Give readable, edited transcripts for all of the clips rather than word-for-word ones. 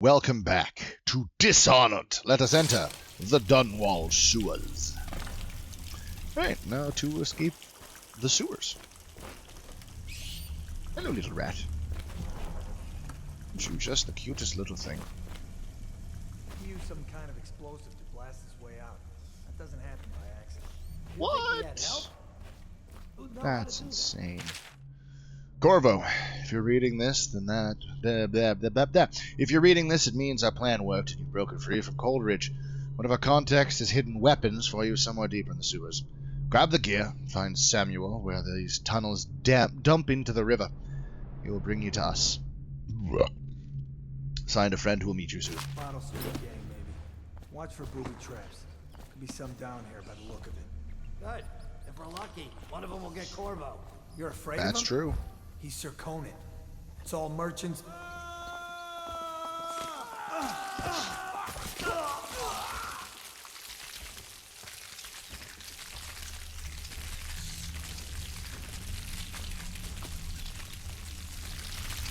Welcome back to Dishonored. Let us enter the Dunwall sewers. Alright, now to escape the sewers. Hello, little rat. Aren't you just the cutest little thing? He used some kind of explosive to blast his way out. That doesn't happen by accident. What? That's insane. Corvo, if you're reading this, then that... If you're reading this, it means our plan worked and you've broken free from Coldridge. One of our contacts has hidden weapons for you somewhere deeper in the sewers. Grab the gear, find Samuel where these tunnels dump into the river. He will bring you to us. Signed, a friend who will meet you soon. Bottle street gang, maybe. Watch for booby traps. Could be some down here by the look of it. Good. If we're lucky, one of them will get Corvo. You're afraid of him? That's true. He's Sir Conan. It's all merchants.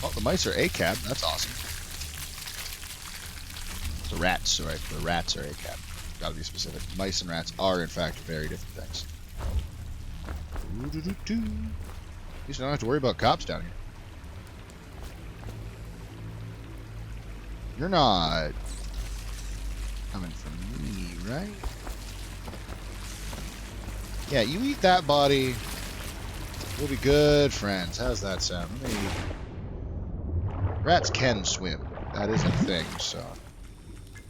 Oh, the mice are ACAB. That's awesome. The rats, sorry. The rats are ACAB. Gotta be specific. Mice and rats are, in fact, very different things. At least I don't have to worry about cops down here. You're not coming for me, right? Yeah, you eat that body. We'll be good friends. How's that sound? Rats can swim. That is a thing, so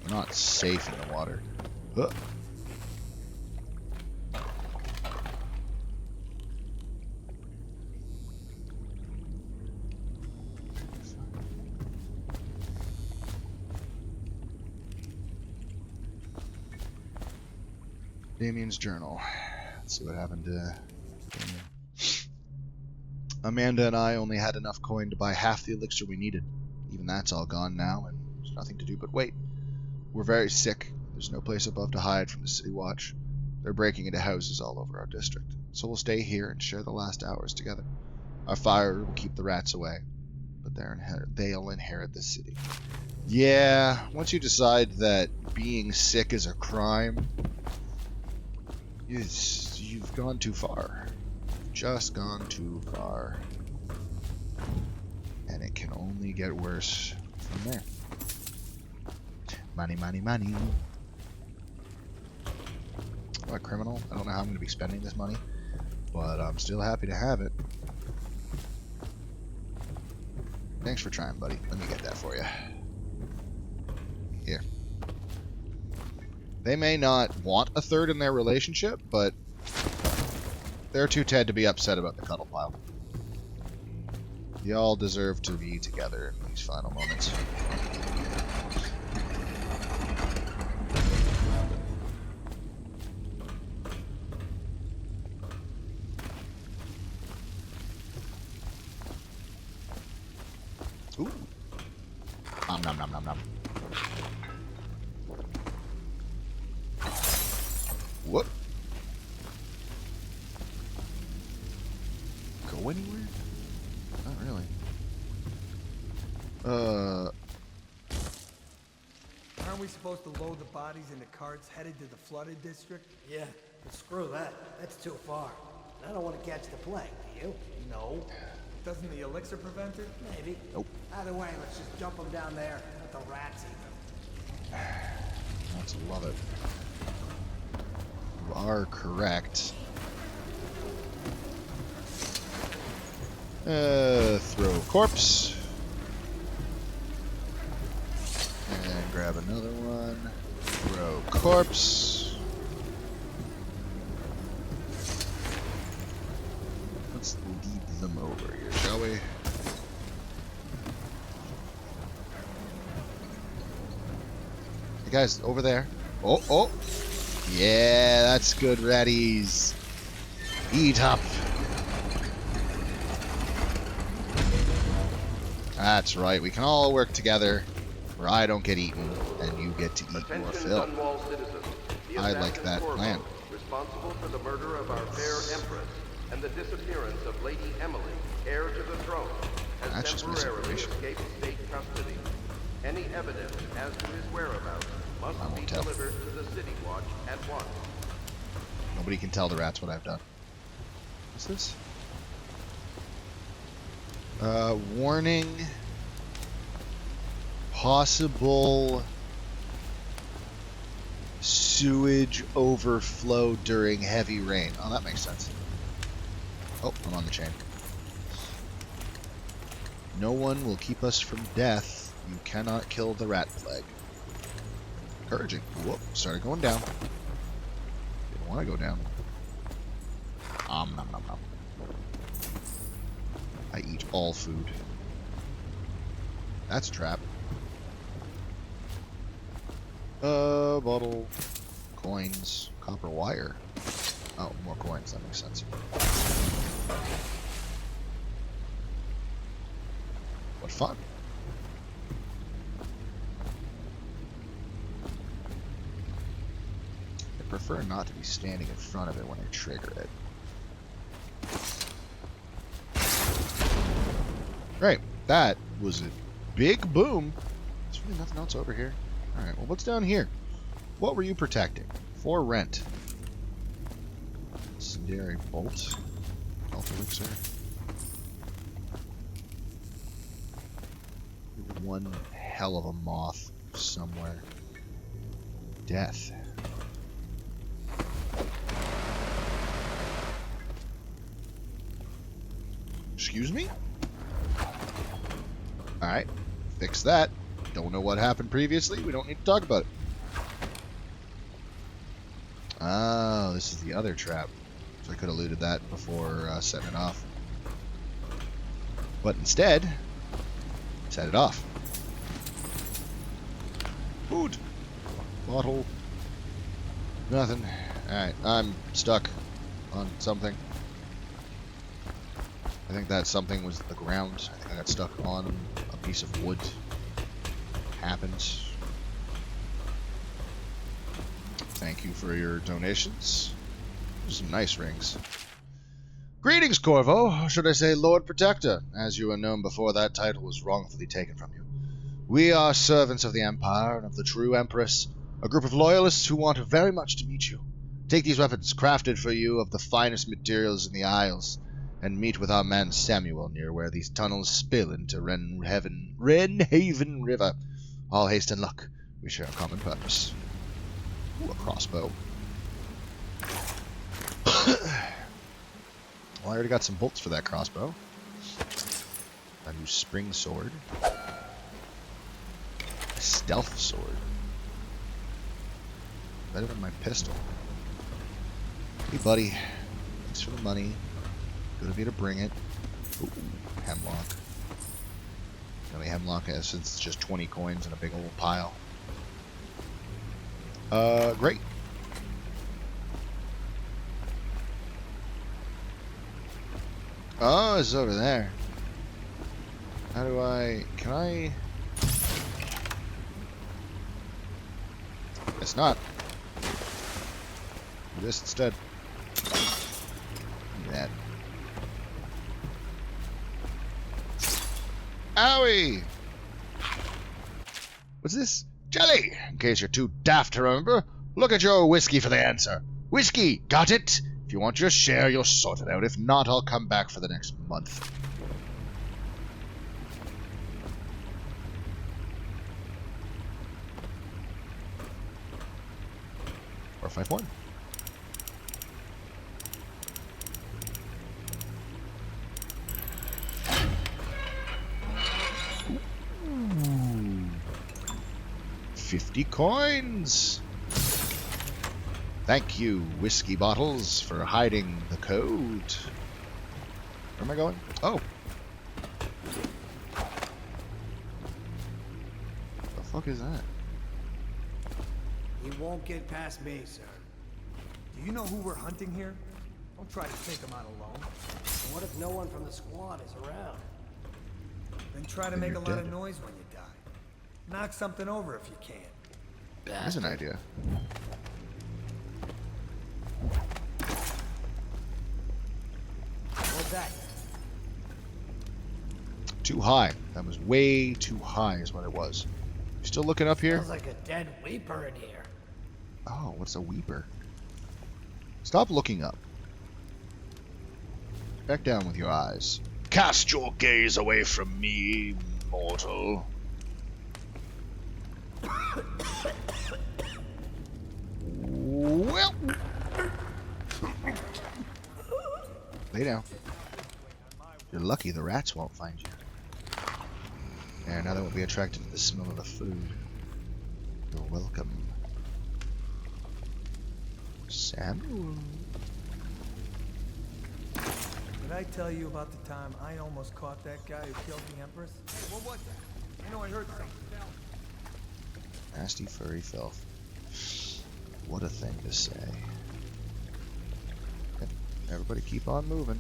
we're not safe in the water. Huh. Damien's journal. Let's see what happened to Damien. Amanda and I only had enough coin to buy half the elixir we needed. Even that's all gone now, and there's nothing to do but wait. We're very sick. There's no place above to hide from the city watch. They're breaking into houses all over our district. So we'll stay here and share the last hours together. Our fire will keep the rats away, but they'll inherit the city. Yeah, once you decide that being sick is a crime, you've gone too far. Just gone too far. And it can only get worse from there. Money, money, money. What a criminal. I don't know how I'm going to be spending this money, but I'm still happy to have it. Thanks for trying, buddy. Let me get that for you. Here. They may not want a third in their relationship, but they're too Ted to be upset about the cuddle pile. Y'all deserve to be together in these final moments. Ooh. Nom nom nom nom nom. What? Go anywhere? Not really. Aren't we supposed to load the bodies into carts headed to the flooded district? Yeah, but screw that. That's too far. I don't want to catch the plague, do you? No. Doesn't the elixir prevent it? Maybe. Nope. Either way, let's just jump them down there. Let the rats eat them. Let's love it. You are correct. Throw corpse. And grab another one. Throw corpse. Let's lead them over here, shall we? Hey guys, over there. Oh, oh. Yeah, that's good, ratties. Eat up. That's right, we can all work together where I don't get eaten and you get to eat your fill. I like that plan. Responsible for the murder of our fair empress and the disappearance of Lady Emily, heir to the throne, has temporarily escaped state custody. Any evidence as to his whereabouts must I won't be tell. delivered to the City Watch at once. Nobody can tell the rats what I've done. What's this? Warning. Possible sewage overflow during heavy rain. Oh, that makes sense. Oh, I'm on the chain. No one will keep us from death. You cannot kill the rat plague. Encouraging. Whoop, started going down. Didn't want to go down. Nom nom nom. I eat all food. That's a trap. Bottle. Coins. Copper wire. Oh, more coins. That makes sense. What fun. I prefer not to be standing in front of it when I trigger it. Right, that was a big boom. There's really nothing else over here. Alright, well, what's down here? What were you protecting? For rent. Incendiary bolt. Health elixir. One hell of a moth somewhere. Death. Excuse me? Alright, fix that. Don't know what happened previously. We don't need to talk about it. Oh, this is the other trap. So I could have looted that before setting it off. But instead, set it off. Food. Bottle. Nothing. Alright, I'm stuck on something. I think that something was the ground. I think I got stuck on a piece of wood. Happens. Thank you for your donations. Those are some nice rings. Greetings, Corvo, or should I say Lord Protector, as you were known before that title was wrongfully taken from you. We are servants of the Empire and of the true Empress, a group of loyalists who want very much to meet you. Take these weapons, crafted for you of the finest materials in the Isles, and meet with our man Samuel near where these tunnels spill into Wrenhaven River. All haste and luck. We share a common purpose. Ooh, a crossbow. Well, I already got some bolts for that crossbow. A new spring sword. A stealth sword. Better than my pistol. Hey, buddy. Thanks for the money. Good of you to bring it. Ooh, hemlock. The only hemlock has since it's just 20 coins in a big old pile. Great. Oh, it's over there. How do I... Can I... Guess not. Do this instead. Give me that. Owie! What's this? Jelly! In case you're too daft to remember, look at your whiskey for the answer. Whiskey! Got it? If you want your share, you'll sort it out. If not, I'll come back for the next month. 451. Ooh. 50 coins. Thank you, whiskey bottles, for hiding the code. Where am I going? Oh. The fuck is that? He won't get past me, sir. Do you know who we're hunting here? Don't try to take him out alone. And what if no one from the squad is around? Then try to Then make a you're lot dead. of noise when you die. Knock something over if you can. There's an idea. What's that? Too high. That was way too high is what it was. Still looking up here? Smells like a dead weeper in here. Oh, what's a weeper? Stop looking up. Back down with your eyes. Cast your gaze away from me, mortal. Well, lay down. You're lucky the rats won't find you. There, now they won't be attracted to the smell of the food. You're welcome. Samuel. Did I tell you about the time I almost caught that guy who killed the Empress? Hey, what was that? I know I heard something. Nasty furry filth. What a thing to say. Okay, everybody keep on moving.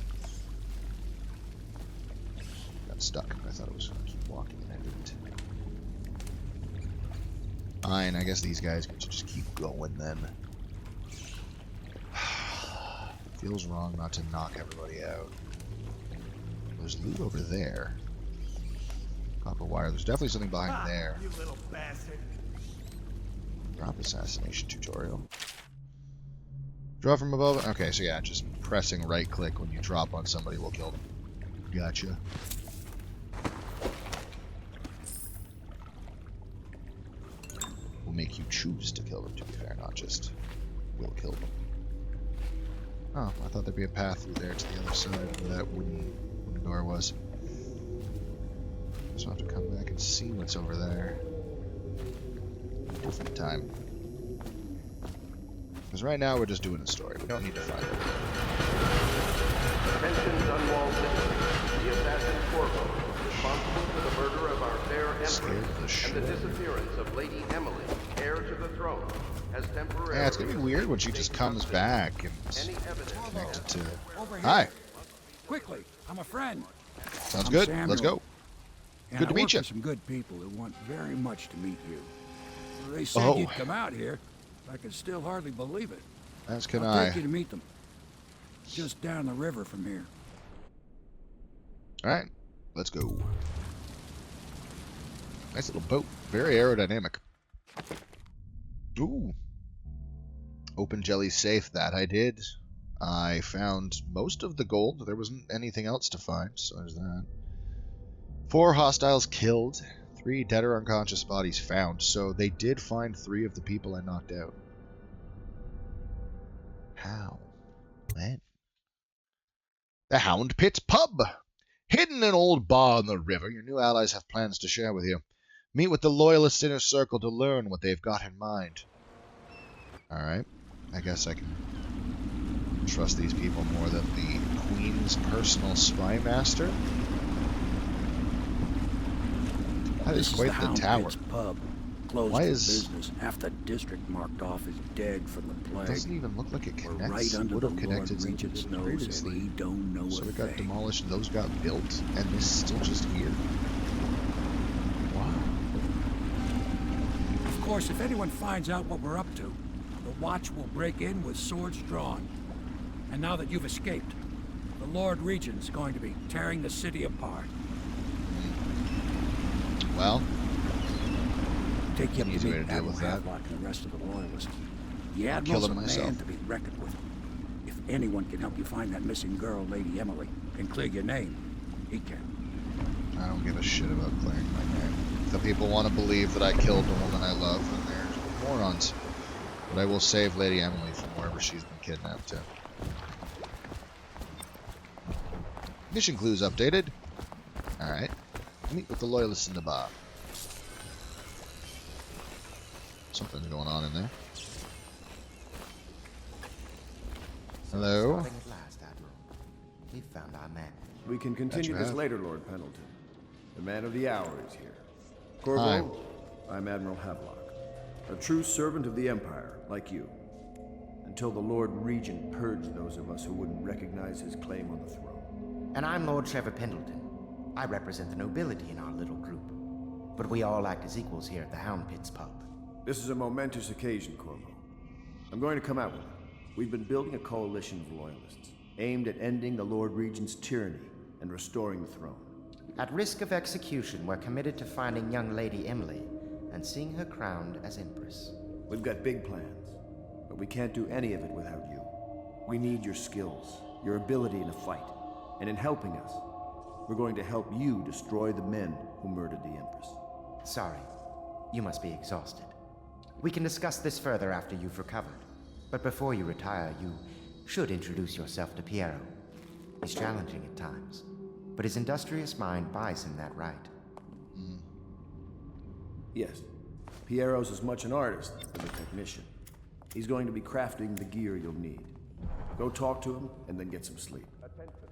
Got stuck. I thought it was going to keep walking and I didn't. Fine, I guess these guys can just keep going then. Feels wrong not to knock everybody out. There's loot over there. Copper wire. There's definitely something behind there. You little bastard. Drop assassination tutorial. Drop from above. Okay, so yeah, just pressing right click when you drop on somebody will kill them. Gotcha. Will make you choose to kill them, to be fair, not just will kill them. Oh, I thought there'd be a path through there to the other side where that wooden door was. So I'll have to come back and see what's over there. Different time. Because right now we're just doing the story. We don't need to find it. Attention Dunwall citizens. The assassin Corvo, responsible for the murder of our fair empress and the disappearance of Lady Emily, heir to the throne, has temporarily... Yeah, it's gonna be weird when she just comes back and Any evidence connected to... Over here. Hi. Quickly, I'm a friend. Sounds I'm good. Samuel, Let's go. and Good to I meet work you. with some good people who want very much to meet you. They said Oh. you'd come out here. I can still hardly believe it. As can I'll I. take you to meet them. Just down the river from here. Alright, let's go. Nice little boat. Very aerodynamic. Ooh. Open jelly safe. That I did. I found most of the gold. There wasn't anything else to find, so there's that. 4 hostiles killed. 3 dead or unconscious bodies found. So they did find 3 of the people I knocked out. How? When? The Hound Pit's Pub! Hidden in an old bar on the river, your new allies have plans to share with you. Meet with the Loyalist Inner Circle to learn what they've got in mind. Alright. I guess I can trust these people more than the Queen's personal spy master. That is quite the Hound tower. Pit's pub. Closed Why for is- business. Half the district marked off as dead from the It plague. doesn't even look like it We're connects. right under Would the have Lord connected to Regent's it nose, previously. and we don't know So a it got thing. demolished, those got built, and this is still just here. Wow. Of course, if anyone finds out what we're up to, the Watch will break in with swords drawn. And now that you've escaped, the Lord Regent's going to be tearing the city apart. Well, Take you up An to easy way meet to deal Admiral with that. Havelock and the rest of the Loyalists. The I'll Admiral's kill a him myself. man to be reckoned with. If anyone can help you find that missing girl, Lady Emily, and clear your name, he can. I don't give a shit about clearing my name. If the people want to believe that I killed the woman I love, then they're morons. But I will save Lady Emily from wherever she's been kidnapped to. Mission clues updated. Alright. Meet with the Loyalists in the bar. Something's going on in there. Hello? Starting at last, Admiral. We've found our man. We can continue you this have. later, Lord Pendleton. The man of the hour is here. Hi. Corvo, I'm Admiral Havelock. A true servant of the Empire, like you. Until the Lord Regent purged those of us who wouldn't recognize his claim on the throne. And I'm Lord Trevor Pendleton. I represent the nobility in our little group. But we all act as equals here at the Hound Pit's pub. This is a momentous occasion, Corvo. I'm going to come out with it. We've been building a coalition of loyalists, aimed at ending the Lord Regent's tyranny and restoring the throne. At risk of execution, we're committed to finding young Lady Emily and seeing her crowned as Empress. We've got big plans, but we can't do any of it without you. We need your skills, your ability in a fight, and in helping us, we're going to help you destroy the men who murdered the Empress. Sorry, you must be exhausted. We can discuss this further after you've recovered. But before you retire, you should introduce yourself to Piero. He's challenging at times, but his industrious mind buys him that right. Yes, Piero's as much an artist as a technician. He's going to be crafting the gear you'll need. Go talk to him, and then get some sleep.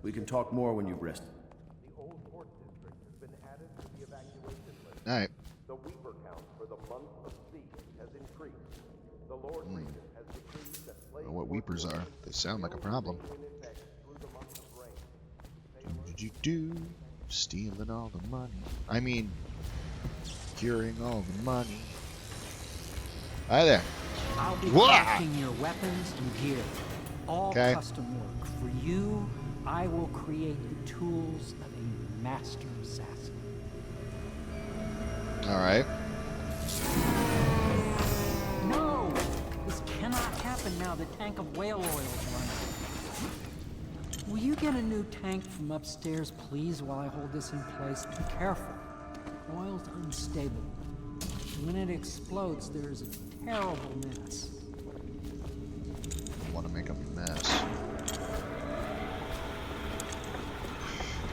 We can talk more when you've rested. The old port district has been added to the evacuation list. All right. The Weeper count for the month of siege has increased. The Lord Regent has decreed that I don't know what weepers are. They sound like a problem. Do stealing all the money. I mean, curing all the money. Hi there. I'll be Wah! crafting your weapons and gear. All Okay. custom work. For you, I will create the tools of a master assassin. All right. No! This cannot happen now. The tank of whale oil is running. Will you get a new tank from upstairs, please, while I hold this in place? Be careful. Oil's unstable. When it explodes, there's a terrible mess. I want to make a mess.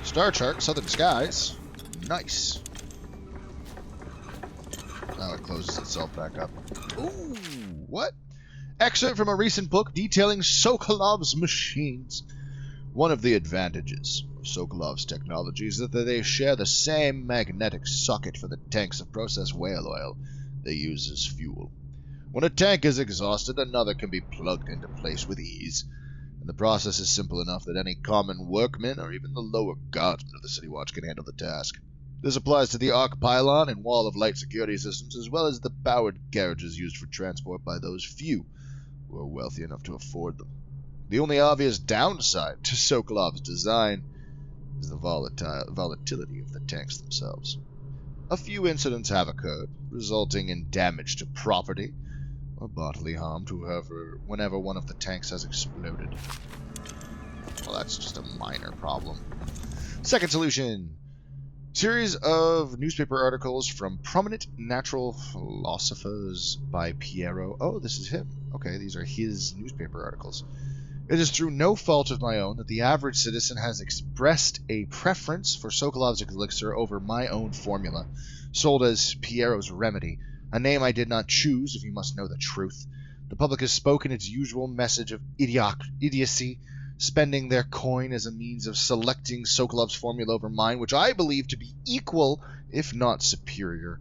Star chart, Southern Skies. Nice. Now it closes itself back up. Ooh, what? Excerpt from a recent book detailing Sokolov's machines. One of the advantages of Sokolov's technology is that they share the same magnetic socket for the tanks of processed whale oil they use as fuel. When a tank is exhausted, another can be plugged into place with ease, and the process is simple enough that any common workman or even the lower guardsmen of the City Watch can handle the task. This applies to the arc pylon and wall of light security systems, as well as the powered carriages used for transport by those few who are wealthy enough to afford them. The only obvious downside to Sokolov's design is the volatility of the tanks themselves. A few incidents have occurred, resulting in damage to property or bodily harm to whoever whenever one of the tanks has exploded. Well, that's just a minor problem. Second solution. Series of newspaper articles from prominent natural philosophers by Piero. Oh, this is him. Okay, these are his newspaper articles. It is through no fault of my own that the average citizen has expressed a preference for Sokolov's elixir over my own formula, sold as Piero's Remedy, a name I did not choose, if you must know the truth. The public has spoken its usual message of idiocy, spending their coin as a means of selecting Sokolov's formula over mine, which I believe to be equal, if not superior.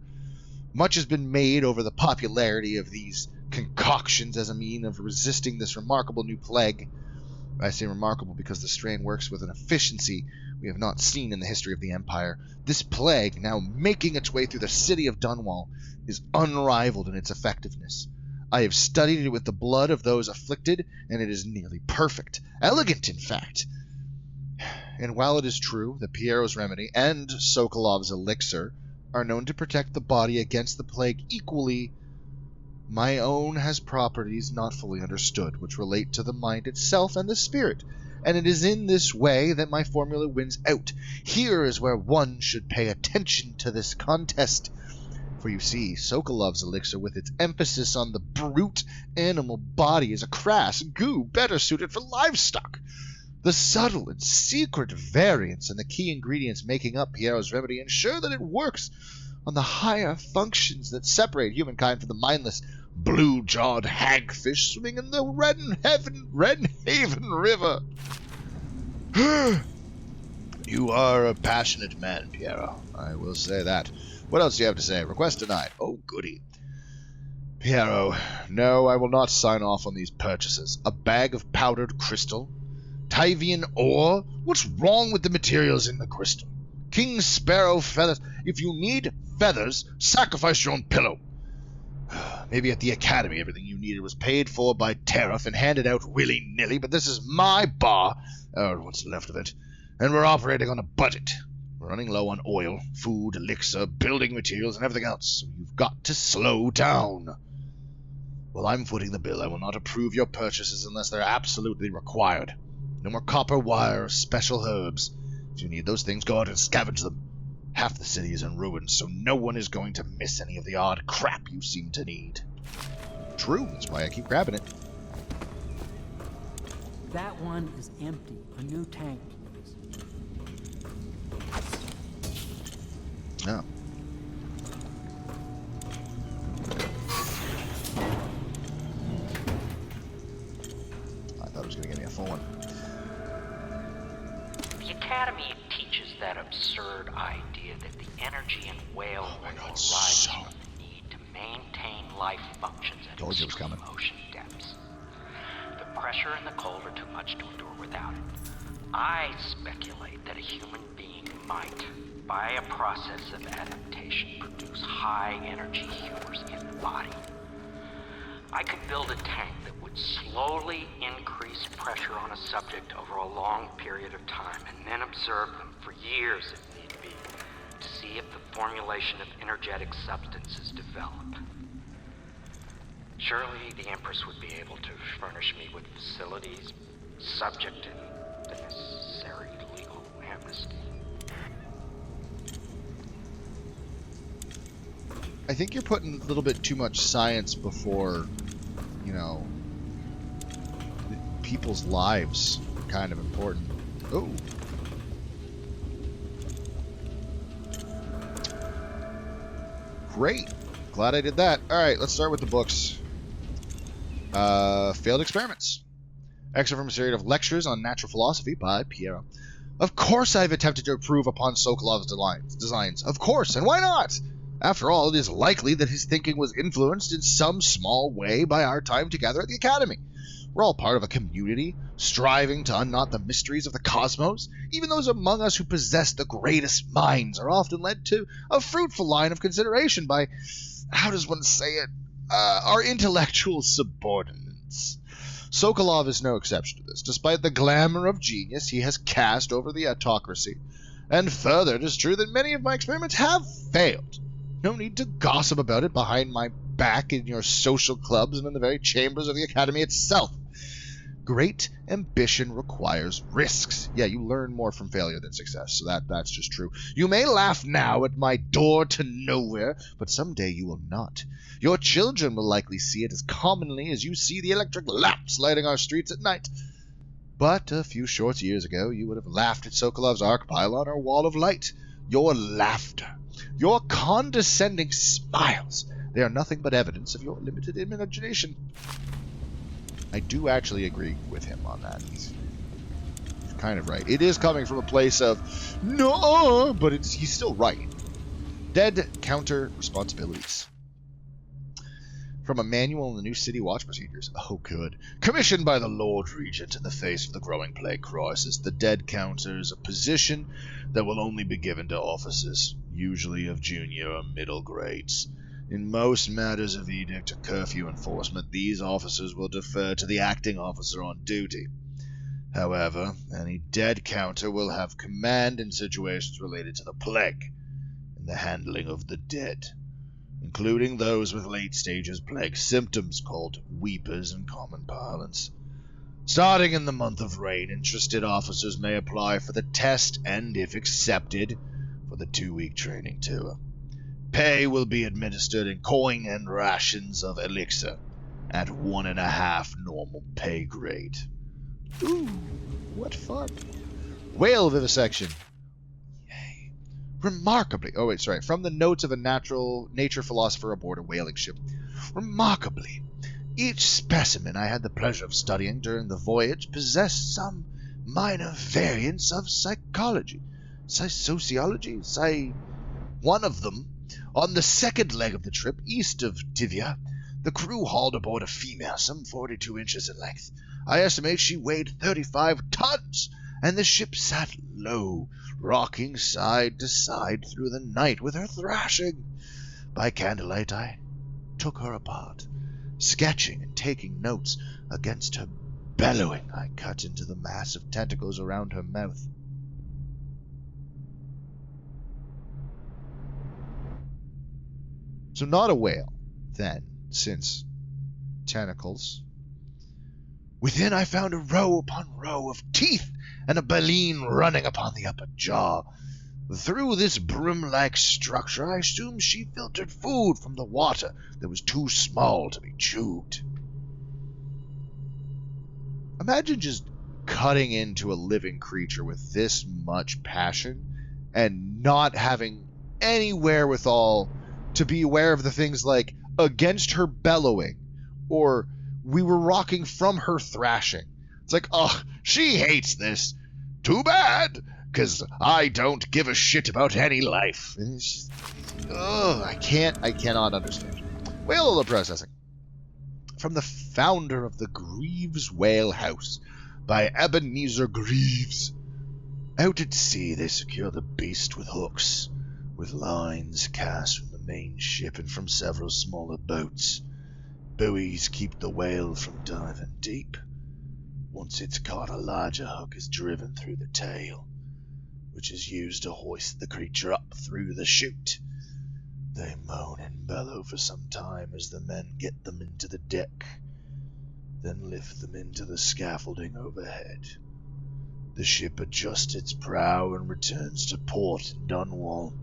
Much has been made over the popularity of these concoctions as a mean of resisting this remarkable new plague. I say remarkable because the strain works with an efficiency we have not seen in the history of the Empire. This plague, now making its way through the city of Dunwall, is unrivaled in its effectiveness. I have studied it with the blood of those afflicted, and it is nearly perfect. Elegant, in fact. And while it is true that Piero's Remedy and Sokolov's elixir are known to protect the body against the plague equally, my own has properties not fully understood, which relate to the mind itself and the spirit, and it is in this way that my formula wins out. Here is where one should pay attention to this contest. For you see, Sokolov's elixir, with its emphasis on the brute animal body, is a crass goo better suited for livestock. The subtle and secret variance in the key ingredients making up Piero's Remedy ensure that it works on the higher functions that separate humankind from the mindless, blue-jawed hagfish swimming in the Redhaven River. You are a passionate man, Piero. I will say that. What else do you have to say? Request denied. Oh, goody. Piero, no, I will not sign off on these purchases. A bag of powdered crystal? Tyvian ore? What's wrong with the materials in the crystal? King Sparrow feathers. If you need feathers, sacrifice your own pillow. Maybe at the academy everything you needed was paid for by tariff and handed out willy-nilly, but this is my bar, or what's left of it, and we're operating on a budget. We're running low on oil, food, elixir, building materials, and everything else, so you've got to slow down. Well, I'm footing the bill. I will not approve your purchases unless they're absolutely required. No more copper wire or special herbs. If you need those things, go out and scavenge them. Half the city is in ruins, so no one is going to miss any of the odd crap you seem to need. True, that's why I keep grabbing it. That one is empty. A new tank, please. Oh. I thought it was going to give me a full one. The Academy teaches that absurd idea that the energy in whale oil arises from the need to maintain life functions at extreme ocean depths. The pressure and the cold are too much to endure without it. I speculate that a human being might, by a process of adaptation, produce high-energy humors in the body. I could build a tank that would slowly increase pressure on a subject over a long period of time, and then observe them for years if need be, to see if the formulation of energetic substances develop. Surely the Empress would be able to furnish me with facilities, subject to the necessary legal amnesty. I think you're putting a little bit too much science before, you know, people's lives are kind of important. Oh. Great. Glad I did that. Alright, let's start with the books. Failed Experiments. Excerpt from a series of lectures on natural philosophy by Piero. Of course I've attempted to improve upon Sokolov's designs. Of course, and why not? After all, it is likely that his thinking was influenced in some small way by our time together at the Academy. We're all part of a community, striving to unknot the mysteries of the cosmos. Even those among us who possess the greatest minds are often led to a fruitful line of consideration by, how does one say it, our intellectual subordinates. Sokolov is no exception to this. Despite the glamour of genius he has cast over the autocracy. And further, it is true that many of my experiments have failed. No need to gossip about it behind my back in your social clubs and in the very chambers of the Academy itself. Great ambition requires risks. Yeah, you learn more from failure than success, so that's just true. You may laugh now at my door to nowhere, but someday you will not. Your children will likely see it as commonly as you see the electric lamps lighting our streets at night. But a few short years ago, you would have laughed at Sokolov's arc pylon or wall of light. Your laughter, your condescending smiles, they are nothing but evidence of your limited imagination. I do actually agree with him on that. He's kind of right. It is coming from a place of, no, but he's still right. Dead counter responsibilities. From a manual in the new City Watch procedures. Oh, good. Commissioned by the Lord Regent in the face of the growing plague crisis, the dead counter is a position that will only be given to officers, usually of junior or middle grades. In most matters of edict or curfew enforcement, these officers will defer to the acting officer on duty. However, any dead counter will have command in situations related to the plague and the handling of the dead, including those with late stages plague symptoms called weepers in common parlance. Starting in the month of rain, interested officers may apply for the test and, if accepted, for the 2-week training tour. Pay will be administered in coin and rations of elixir at 1.5 normal pay grade. Ooh, what fun. Whale vivisection. Yay. Remarkably, from the notes of a nature philosopher aboard a whaling ship. Remarkably, each specimen I had the pleasure of studying during the voyage possessed some minor variants of psychology. Sociology? One of them, on the second leg of the trip, east of Tivia, the crew hauled aboard a female, some 42 inches in length. I estimate she weighed 35 tons, and the ship sat low, rocking side to side through the night with her thrashing. By candlelight I took her apart, sketching and taking notes. Against her bellowing I cut into the mass of tentacles around her mouth. So not a whale, then, since tentacles. Within I found a row upon row of teeth, and a baleen running upon the upper jaw. Through this broom-like structure, I assume she filtered food from the water that was too small to be chewed. Imagine just cutting into a living creature with this much passion and not having any wherewithal to be aware of the things like against her bellowing or we were rocking from her thrashing. It's like, oh, she hates this. Too bad, because I don't give a shit about any life. And it's just, I cannot understand. Whale oil processing. From the founder of the Greaves Whale House, by Ebenezer Greaves. Out at sea, they secure the beast with hooks, with lines cast from the main ship and from several smaller boats. Buoys keep the whale from diving deep. Once it's caught, a larger hook is driven through the tail, which is used to hoist the creature up through the chute. They moan and bellow for some time as the men get them into the deck, then lift them into the scaffolding overhead. The ship adjusts its prow and returns to port in Dunwall,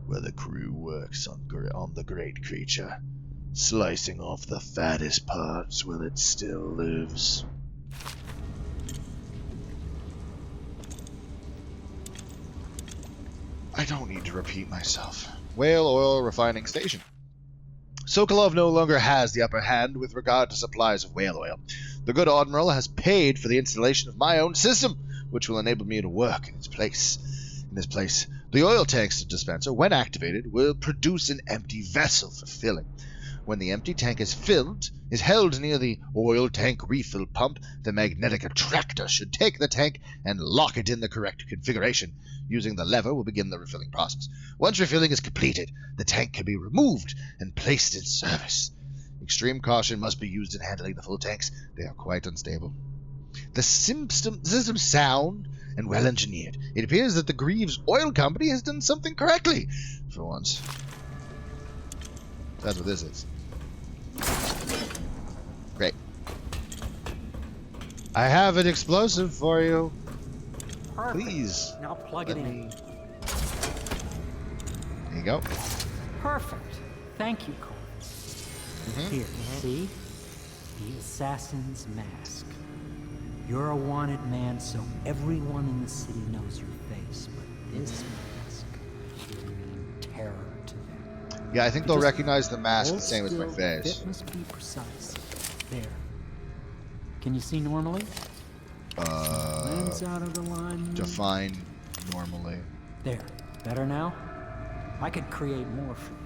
where the crew works on the great creature, slicing off the fattest parts while it still lives. I don't need to repeat myself. Whale oil refining station. Sokolov no longer has the upper hand with regard to supplies of whale oil. The good Admiral has paid for the installation of my own system, which will enable me to work in its place. In this place, the oil tanks dispenser, when activated, will produce an empty vessel for filling. When the empty tank is filled, is held near the oil tank refill pump, the magnetic attractor should take the tank and lock it in the correct configuration. Using the lever will begin the refilling process. Once refilling is completed, the tank can be removed and placed in service. Extreme caution must be used in handling the full tanks. They are quite unstable. The system sound and well engineered. It appears that the Greaves Oil Company has done something correctly for once. That's what this is. Great. I have an explosive for you. Perfect. Please. Now plug it in. There you go. Perfect. Thank you, Cole. Here, see? The assassin's mask. You're a wanted man, so everyone in the city knows your face, but this mask will mean terror to them. Yeah, I think they'll recognize the mask the same as my face. It must be precise. There. Can you see normally? Lens out of the line. Define normally. There. Better now? I could create more for you.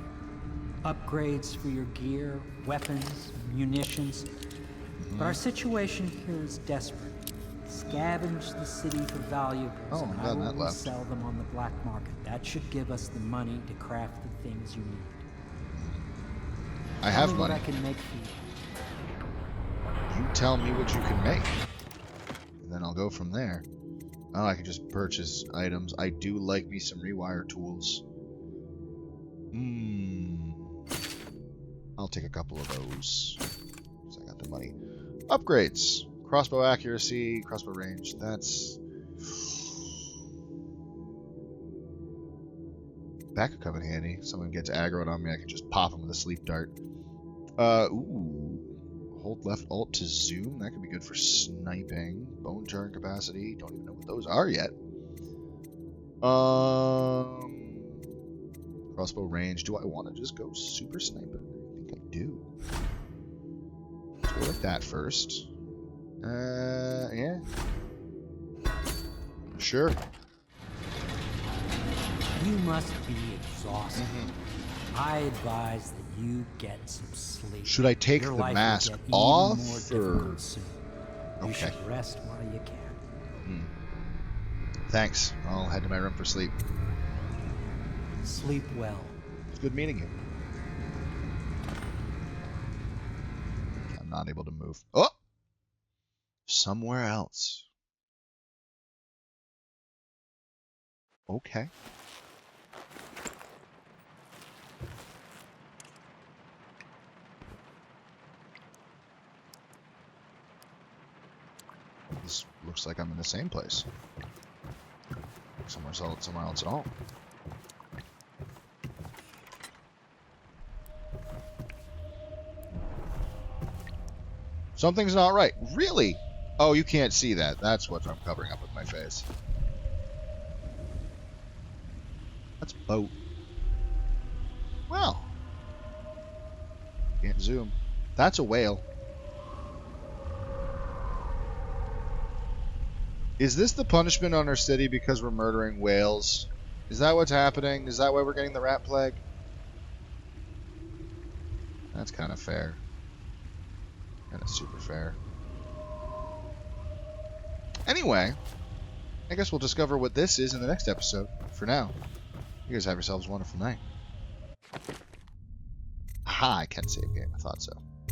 Upgrades for your gear, weapons, munitions. But our situation here is desperate. Scavenge the city for valuables, and I will resell them on the black market. That should give us the money to craft the things you need. I have Tell me money. what I can make for you. You tell me what you can make. And then I'll go from there. Oh, I can just purchase items. I do like me some rewire tools. I'll take a couple of those. Because I got the money. Upgrades. Crossbow accuracy, crossbow range. That's... That could come in handy. Someone gets aggroed on me, I can just pop him with a sleep dart. Ooh. Hold left alt to zoom. That could be good for sniping. Bone turn capacity. Don't even know what those are yet. Crossbow range. Do I want to just go super sniper? I think I do. Let's go with that first. Yeah. Sure. You must be exhausted. I advise that you get some sleep. Should I take Your the life mask will get even off, more or... difficult soon. You should rest while you can. Thanks. I'll head to my room for sleep. Sleep well. It's good meeting you. I'm not able to move. Oh! Somewhere else. Okay. This looks like I'm in the same place. Somewhere else at all. Something's not right. Really? Oh, you can't see that. That's what I'm covering up with my face. That's a boat. Well. Can't zoom. That's a whale. Is this the punishment on our city because we're murdering whales? Is that what's happening? Is that why we're getting the rat plague? That's kind of fair. Kind of super fair. Anyway, I guess we'll discover what this is in the next episode. For now, you guys have yourselves a wonderful night. Aha, I can save game. I thought so.